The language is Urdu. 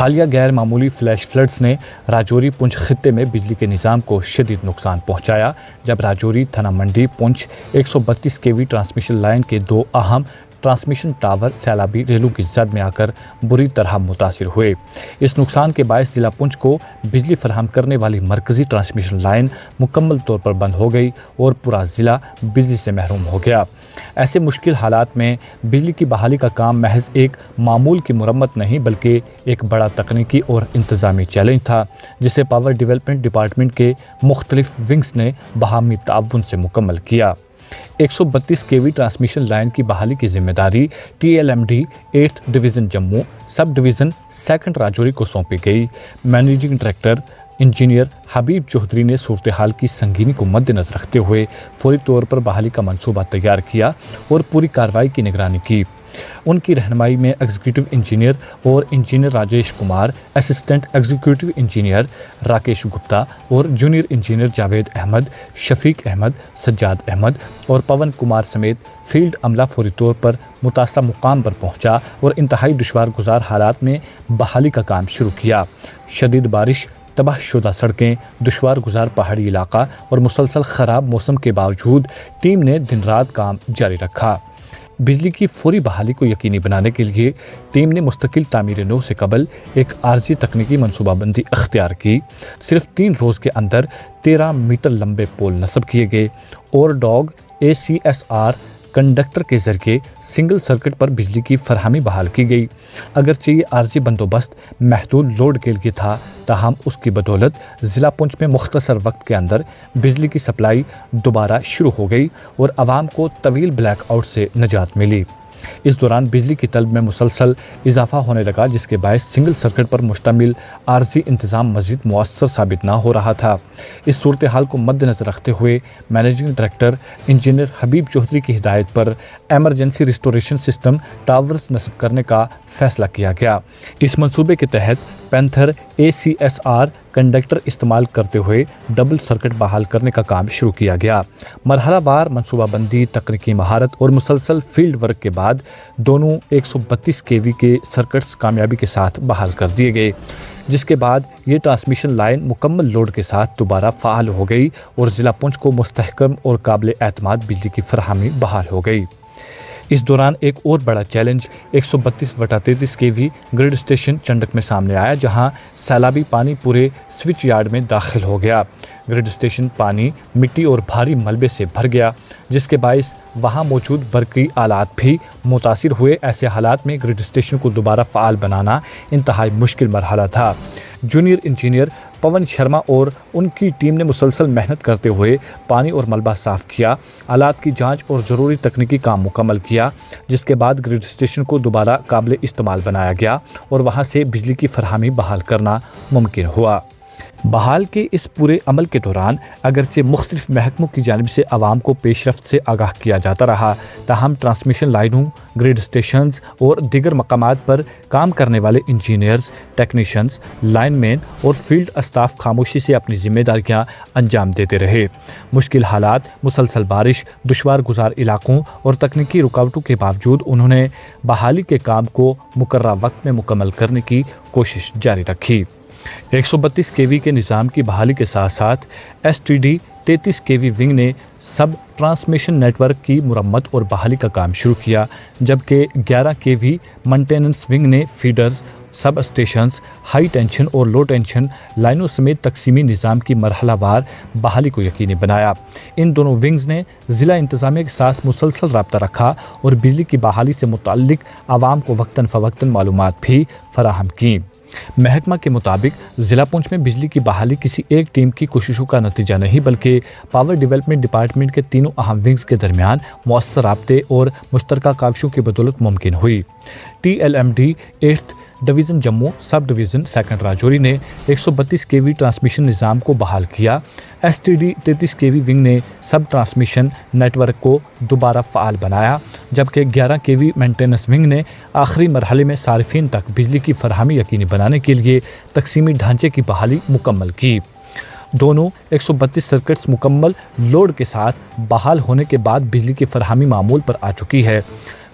حالیہ غیر معمولی فلیش فلڈز نے راجوری پونچھ خطے میں بجلی کے نظام کو شدید نقصان پہنچایا جب راجوری تھنا منڈی پونچھ 132 kV ٹرانسمیشن لائن کے 2 اہم ٹرانسمیشن ٹاور سیلابی ریلوں کی زد میں آ کر بری طرح متاثر ہوئے۔ اس نقصان کے باعث ضلع پونچھ کو بجلی فراہم کرنے والی مرکزی ٹرانسمیشن لائن مکمل طور پر بند ہو گئی اور پورا ضلع بجلی سے محروم ہو گیا۔ ایسے مشکل حالات میں بجلی کی بحالی کا کام محض ایک معمول کی مرمت نہیں بلکہ ایک بڑا تکنیکی اور انتظامی چیلنج تھا جسے پاور ڈیولپمنٹ ڈپارٹمنٹ کے مختلف ونگز نے باہمی تعاون سے مکمل کیا۔ 132 kV ٹرانسمیشن لائن کی بحالی کی ذمہ داری TLMD 8 ڈویژن جموں سب ڈویژن 2 راجوری کو سونپی گئی۔ مینیجنگ ڈائریکٹر انجینئر حبیب چودھری نے صورتحال کی سنگینی کو مد نظر رکھتے ہوئے فوری طور پر بحالی کا منصوبہ تیار کیا اور پوری کارروائی کی نگرانی کی۔ ان کی رہنمائی میں ایگزیکٹو انجینئر اور engineer Rajesh Kumar, assistant executive engineer Rakesh Gupta اور جونیئر انجینئر جاوید احمد، شفیق احمد، سجاد احمد اور پون کمار سمیت فیلڈ عملہ فوری طور پر متاثرہ مقام پر پہنچا اور انتہائی دشوار گزار حالات میں بحالی کا کام شروع کیا۔ شدید بارش، تباہ شدہ سڑکیں، دشوار گزار پہاڑی علاقہ اور مسلسل خراب موسم کے باوجود ٹیم نے دن رات کام جاری رکھا۔ بجلی کی فوری بحالی کو یقینی بنانے کے لیے ٹیم نے مستقل تعمیر نو سے قبل ایک عارضی تکنیکی منصوبہ بندی اختیار کی۔ صرف 3 روز کے اندر 13 میٹر لمبے پول نصب کیے گئے اور ڈاگ ACSR کنڈکٹر کے ذریعے سنگل سرکٹ پر بجلی کی فراہمی بحال کی گئی۔ اگرچہ یہ عارضی بندوبست محدود لوڈ کے لیے تھا تاہم اس کی بدولت ضلع پونچھ میں مختصر وقت کے اندر بجلی کی سپلائی دوبارہ شروع ہو گئی اور عوام کو طویل بلیک آؤٹ سے نجات ملی۔ اس دوران بجلی کی طلب میں مسلسل اضافہ ہونے لگا جس کے باعث سنگل سرکٹ پر مشتمل عارضی انتظام مزید مؤثر ثابت نہ ہو رہا تھا۔ اس صورتحال کو مد نظر رکھتے ہوئے مینیجنگ ڈائریکٹر انجینئر حبیب چودھری کی ہدایت پر ایمرجنسی ریسٹوریشن سسٹم ٹاورز نصب کرنے کا فیصلہ کیا گیا۔ اس منصوبے کے تحت پینتھر ACSR کنڈکٹر استعمال کرتے ہوئے ڈبل سرکٹ بحال کرنے کا کام شروع کیا گیا۔ مرحلہ وار منصوبہ بندی، تکنیکی مہارت اور مسلسل فیلڈ ورک کے بعد دونوں 132 kV کے سرکٹس کامیابی کے ساتھ بحال کر دیے گئے، جس کے بعد یہ ٹرانسمیشن لائن مکمل لوڈ کے ساتھ دوبارہ فعال ہو گئی اور ضلع پونچھ کو مستحکم اور قابل اعتماد بجلی کی فراہمی بحال ہو گئی۔ اس دوران ایک اور بڑا چیلنج 132/33 kV گرڈ اسٹیشن چنڈک میں سامنے آیا جہاں سیلابی پانی پورے سوئچ یارڈ میں داخل ہو گیا۔ گرڈ اسٹیشن پانی، مٹی اور بھاری ملبے سے بھر گیا جس کے باعث وہاں موجود برقی آلات بھی متاثر ہوئے۔ ایسے حالات میں گرڈ اسٹیشن کو دوبارہ فعال بنانا انتہائی مشکل مرحلہ تھا۔ جونیئر انجینئر پون شرما اور ان کی ٹیم نے مسلسل محنت کرتے ہوئے پانی اور ملبہ صاف کیا، آلات کی جانچ اور ضروری تکنیکی کام مکمل کیا، جس کے بعد گرڈ اسٹیشن کو دوبارہ قابل استعمال بنایا گیا اور وہاں سے بجلی کی فراہمی بحال کرنا ممکن ہوا۔ بحال کے اس پورے عمل کے دوران اگرچہ مختلف محکموں کی جانب سے عوام کو پیش رفت سے آگاہ کیا جاتا رہا تاہم ٹرانسمیشن لائنوں، گریڈ اسٹیشنز اور دیگر مقامات پر کام کرنے والے انجینئرز، ٹیکنیشینز، لائن مین اور فیلڈ اسٹاف خاموشی سے اپنی ذمہ داریاں انجام دیتے رہے۔ مشکل حالات، مسلسل بارش، دشوار گزار علاقوں اور تکنیکی رکاوٹوں کے باوجود انہوں نے بحالی کے کام کو مقررہ وقت میں مکمل کرنے کی کوشش جاری رکھی۔ 132 kV کے نظام کی بحالی کے ساتھ ساتھ STD 33 kV ونگ نے سب ٹرانسمیشن نیٹ ورک کی مرمت اور بحالی کا کام شروع کیا، جبکہ 11 kV مینٹیننس ونگ نے فیڈرز، سب اسٹیشنز، ہائی ٹینشن اور لو ٹینشن لائنوں سمیت تقسیمی نظام کی مرحلہ وار بحالی کو یقینی بنایا۔ ان دونوں ونگز نے ضلع انتظامیہ کے ساتھ مسلسل رابطہ رکھا اور بجلی کی بحالی سے متعلق عوام کو وقتاً فوقتاً معلومات بھی فراہم کیں۔ محکمہ کے مطابق ضلع پونچھ میں بجلی کی بحالی کسی ایک ٹیم کی کوششوں کا نتیجہ نہیں بلکہ پاور ڈیولپمنٹ ڈپارٹمنٹ کے تینوں اہم ونگز کے درمیان مؤثر رابطے اور مشترکہ کاوشوں کی بدولت ممکن ہوئی۔ TLMD 8 ڈویژن جموں سب ڈویژن 2 راجوری نے 132 kV ٹرانسمیشن نظام کو بحال کیا۔ STD 33 kV ونگ نے سب ٹرانسمیشن نیٹ ورک کو دوبارہ فعال بنایا، جبکہ 11 kV مینٹیننس ونگ نے آخری مرحلے میں صارفین تک بجلی کی فراہمی یقینی بنانے کے لیے تقسیمی ڈھانچے کی بحالی مکمل کی۔ دونوں 132 سرکٹس مکمل لوڈ کے ساتھ بحال ہونے کے بعد بجلی کی فراہمی معمول پر آ چکی ہے۔